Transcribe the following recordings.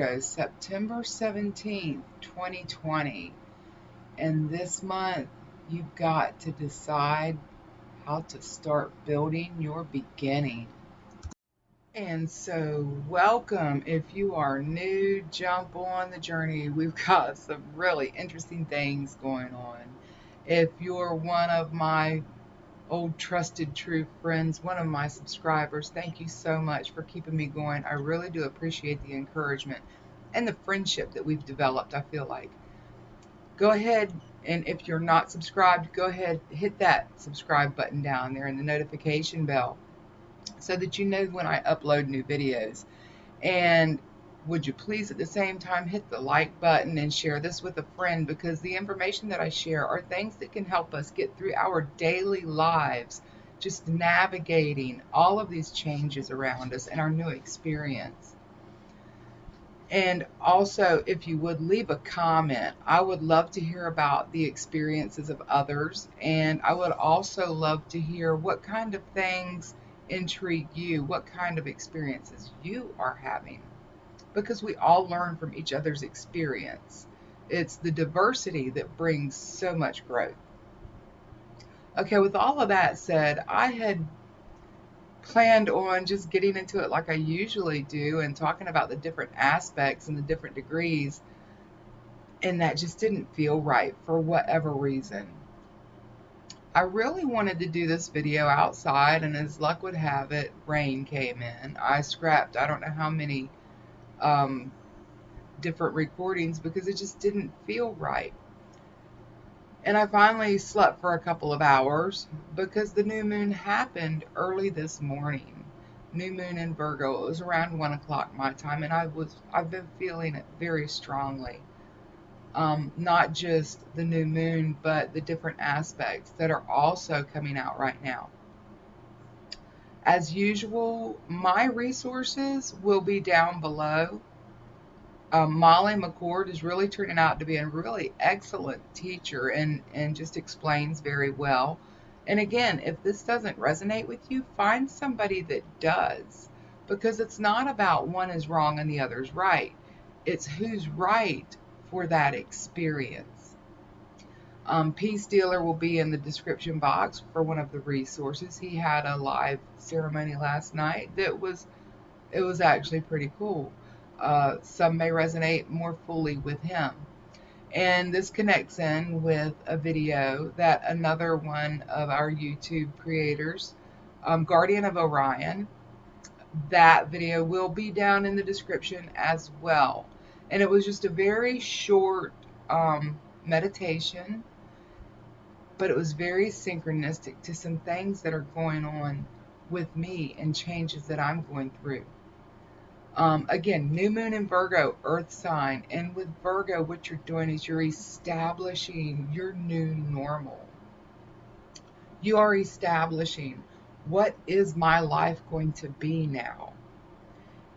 Virgo, September 17th, 2020. And this month, you've got to decide how to start building your beginning. And so, welcome. If you are new, jump on the journey. We've got some really interesting things going on. If you're one of my old trusted true friends, one of my subscribers, thank you so much for keeping me going. I really do appreciate the encouragement and the friendship that we've developed. I feel like go ahead, and if you're not subscribed, go ahead, hit that subscribe button down there and the notification bell so that you know when I upload new videos. And would you please at the same time hit the like button and share this with a friend, because the information that I share are things that can help us get through our daily lives, just navigating all of these changes around us and our new experience. And also, if you would leave a comment, I would love to hear about the experiences of others. And I would also love to hear what kind of things intrigue you, what kind of experiences you are having, because we all learn from each other's experience. It's the diversity that brings so much growth. Okay, with all of that said, I had planned on just getting into it like I usually do and talking about the different aspects and the different degrees, and that just didn't feel right for whatever reason. I really wanted to do this video outside, and as luck would have it, rain came in. I scrapped I don't know how many different recordings because it just didn't feel right. And I finally slept for a couple of hours because the new moon happened early this morning. New moon in Virgo. It was around 1 o'clock my time, and I've been feeling it very strongly. Not just the new moon, but the different aspects that are also coming out right now. As usual, my resources will be down below. Molly McCord is really turning out to be a really excellent teacher and just explains very well. And again, if this doesn't resonate with you, find somebody that does, because it's not about one is wrong and the other's right. It's who's right for that experience. Peace Dealer will be in the description box for one of the resources. He had a live ceremony last night it was actually pretty cool. Some may resonate more fully with him. And this connects in with a video that another one of our YouTube creators, Guardian of Orion, that video will be down in the description as well. And it was just a very short meditation, but it was very synchronistic to some things that are going on with me and changes that I'm going through. Again, new moon in Virgo, earth sign. And with Virgo, what you're doing is you're establishing your new normal. You are establishing, what is my life going to be now?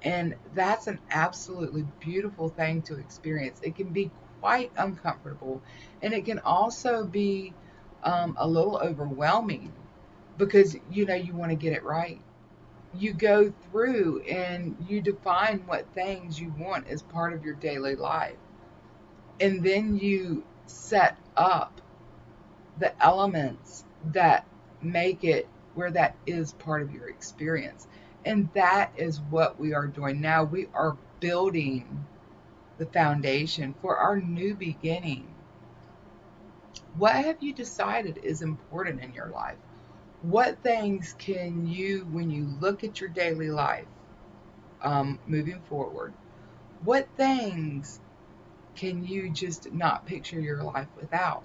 And that's an absolutely beautiful thing to experience. It can be quite uncomfortable, and it can also be a little overwhelming because you want to get it right. You go through and you define what things you want as part of your daily life. And then you set up the elements that make it where that is part of your experience. And that is what we are doing now. We are building the foundation for our new beginning. What have you decided is important in your life? What things can you, when you look at your daily life, moving forward, what things can you just not picture your life without?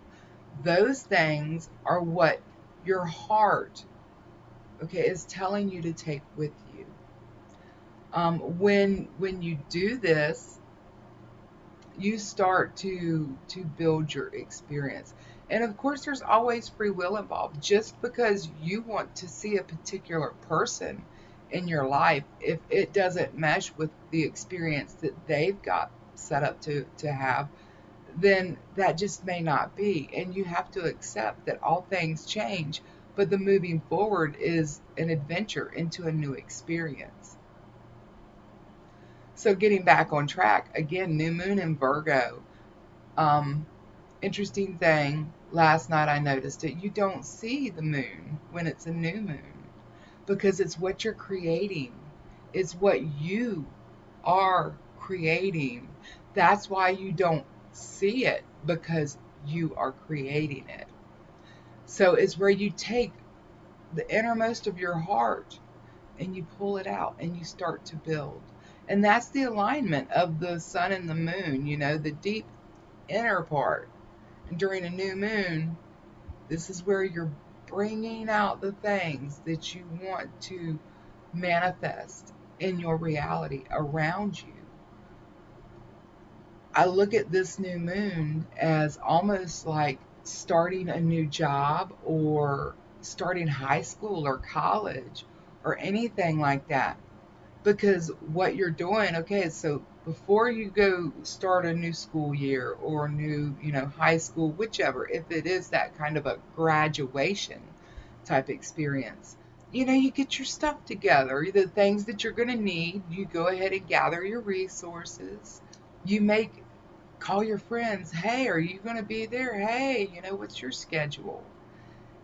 Those things are what your heart, is telling you to take with you. When you do this, you start to build your experience. And of course, there's always free will involved. Just because you want to see a particular person in your life, if it doesn't mesh with the experience that they've got set up to have, then that just may not be. And you have to accept that all things change, but the moving forward is an adventure into a new experience. So getting back on track, again, new moon in Virgo. Um, Interesting thing, last night I noticed it. You don't see the moon when it's a new moon because it's what you're creating. It's what you are creating. That's why you don't see it, because you are creating it. So it's where you take the innermost of your heart and you pull it out and you start to build. And that's the alignment of the sun and the moon, the deep inner part. And during a new moon, this is where you're bringing out the things that you want to manifest in your reality around you. I look at this new moon as almost like starting a new job or starting high school or college or anything like that. Because what you're doing, okay, so before you go start a new school year or new, high school, whichever, if it is that kind of a graduation type experience, you get your stuff together, the things that you're going to need, you go ahead and gather your resources. You make Call your friends, hey, are you going to be there? Hey, what's your schedule?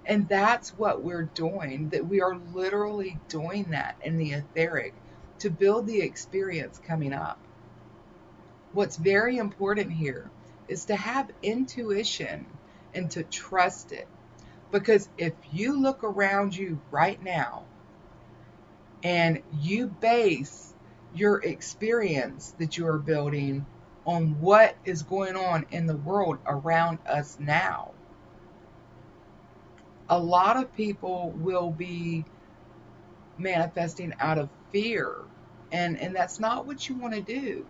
And that's what we're doing, that we are literally doing that in the etheric to build the experience coming up. What's very important here is to have intuition and to trust it. Because if you look around you right now and you base your experience that you are building on what is going on in the world around us now, a lot of people will be manifesting out of fear. And that's not what you want to do.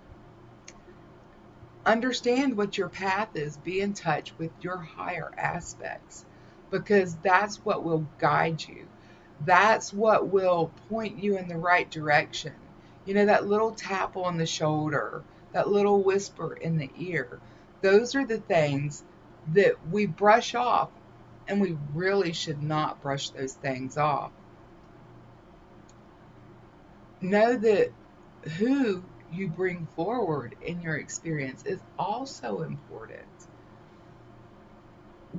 Understand what your path is. Be in touch with your higher aspects, because that's what will guide you. That's what will point you in the right direction. That little tap on the shoulder, that little whisper in the ear, those are the things that we brush off, and we really should not brush those things off. Know that who you bring forward in your experience is also important.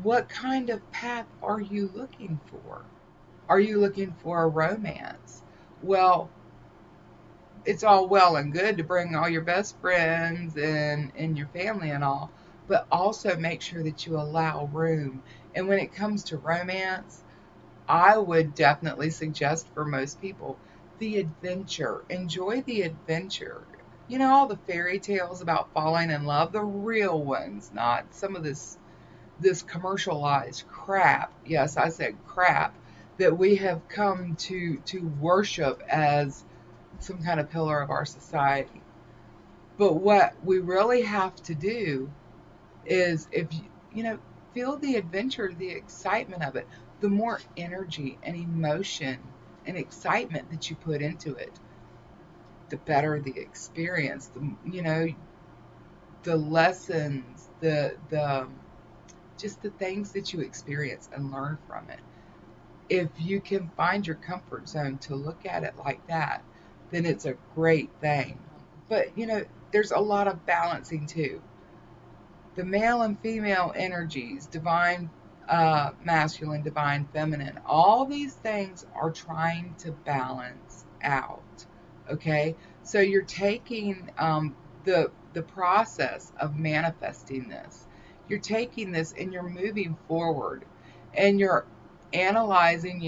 What kind of path are you looking for? Are you looking for a romance? Well, it's all well and good to bring all your best friends and your family and all, but also make sure that you allow room. And when it comes to romance, I would definitely suggest for most people the adventure. Enjoy the adventure. All the fairy tales about falling in love, the real ones, not some of this commercialized crap. Yes, I said crap, that we have come to worship as some kind of pillar of our society. But what we really have to do is, if feel the adventure, the excitement of it. The more energy and emotion and excitement that you put into it, the better the experience. The lessons, the just the things that you experience and learn from it. If you can find your comfort zone to look at it like that, then it's a great thing. But there's a lot of balancing too. The male and female energies, divine masculine, divine feminine, all these things are trying to balance out. Okay, so you're taking the process of manifesting this. You're taking this and you're moving forward, and you're analyzing,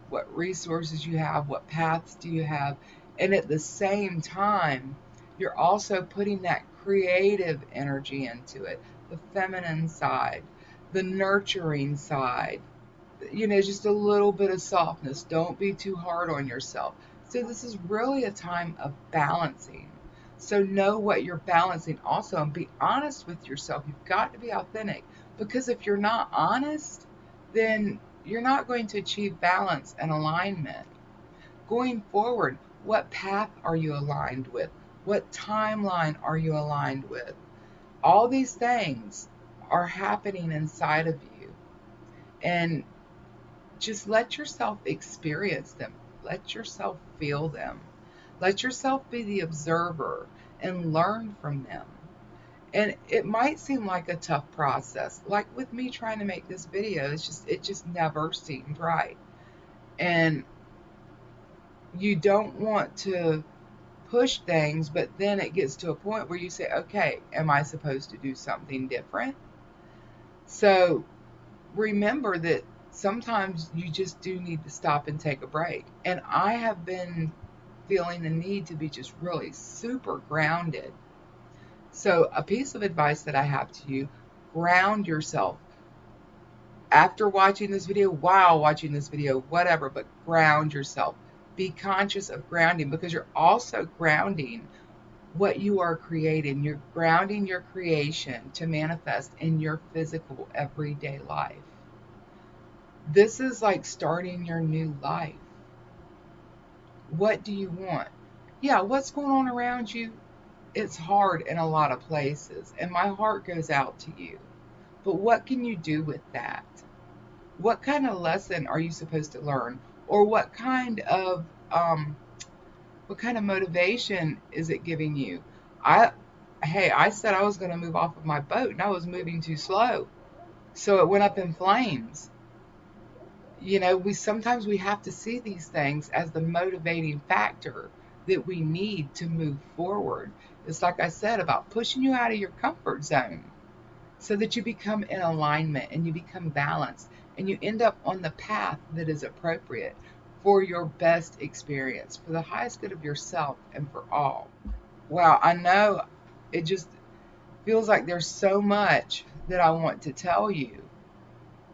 what resources you have, what paths do you have, and at the same time, you're also putting that creative energy into it, the feminine side, the nurturing side, just a little bit of softness. Don't be too hard on yourself. So, this is really a time of balancing. So, know what you're balancing also, and be honest with yourself. You've got to be authentic, because if you're not honest, then you're not going to achieve balance and alignment. Going forward, what path are you aligned with? What timeline are you aligned with? All these things are happening inside of you. And just let yourself experience them. Let yourself feel them. Let yourself be the observer and learn from them. And it might seem like a tough process. Like with me trying to make this video, it just never seemed right. And you don't want to push things, but then it gets to a point where you say, okay, am I supposed to do something different? So remember that sometimes you just do need to stop and take a break. And I have been feeling the need to be just really super grounded. So, a piece of advice that I have to you: ground yourself. After watching this video, while watching this video, whatever, but ground yourself. Be conscious of grounding, because you're also grounding what you are creating. You're grounding your creation to manifest in your physical everyday life. This is like starting your new life. What do you want? Yeah, what's going on around you? It's hard in a lot of places, and my heart goes out to you. But what can you do with that? What kind of lesson are you supposed to learn? Or um, what kind of motivation is it giving you? I I said I was going to move off of my boat, and I was moving too slow. So it went up in flames. We sometimes we have to see these things as the motivating factor that we need to move forward. It's like I said about pushing you out of your comfort zone so that you become in alignment and you become balanced and you end up on the path that is appropriate for your best experience, for the highest good of yourself and for all. Wow, I know it just feels like there's so much that I want to tell you,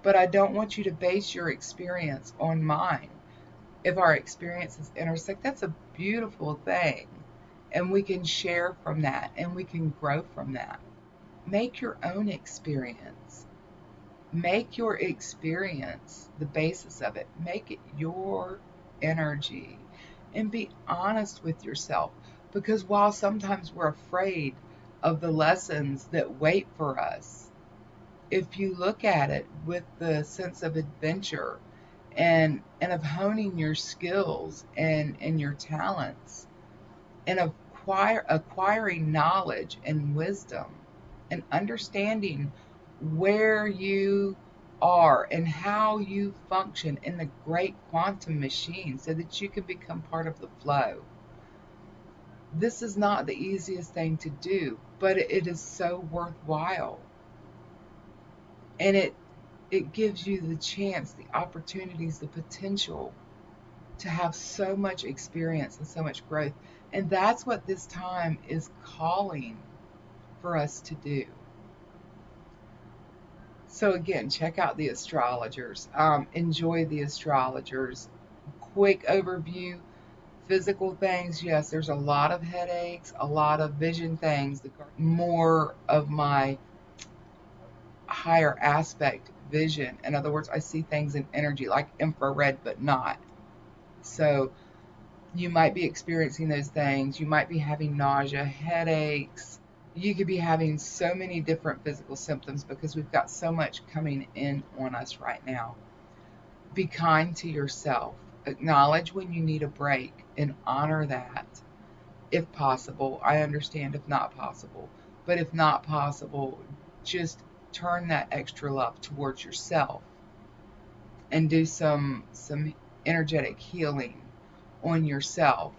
but I don't want you to base your experience on mine. If our experiences intersect, that's a beautiful thing. And we can share from that and we can grow from that. Make your own experience. Make your experience the basis of it. Make it your energy. And be honest with yourself. Because while sometimes we're afraid of the lessons that wait for us, if you look at it with the sense of adventure and of honing your skills and your talents and acquiring knowledge and wisdom and understanding where you are and how you function in the great quantum machine so that you can become part of the flow. This is not the easiest thing to do, but it is so worthwhile. And it gives you the chance, the opportunities, the potential to have so much experience and so much growth. And that's what this time is calling for us to do. So, again, check out the astrologers. Enjoy the astrologers. Quick overview: physical things, yes, there's a lot of headaches, a lot of vision things. More of my higher aspect vision. In other words, I see things in energy, like infrared, but not. So, you might be experiencing those things. You might be having nausea, headaches. You could be having so many different physical symptoms because we've got so much coming in on us right now. Be kind to yourself. Acknowledge when you need a break and honor that if possible. I understand if not possible. But if not possible, just turn that extra love towards yourself and do some energetic healing on yourself.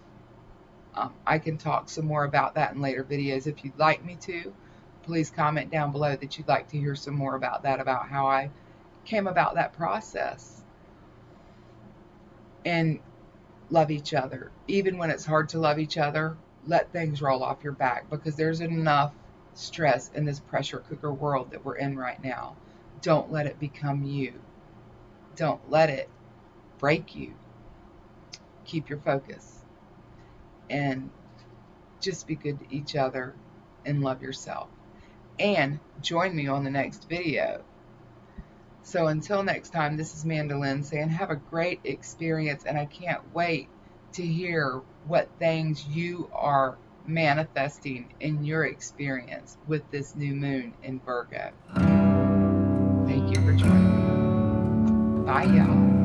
I can talk some more about that in later videos if you'd like me to. Please comment down below that you'd like to hear some more about that, about how I came about that process. And love each other. Even when it's hard to love each other, let things roll off your back, because there's enough stress in this pressure cooker world that we're in right now. Don't let it become you. Don't let it break you. Keep your focus and just be good to each other and love yourself. And join me on the next video. So until next time, this is Mandolin saying have a great experience, and I can't wait to hear what things you are manifesting in your experience with this new moon in Virgo. Thank you for joining me. Bye, y'all.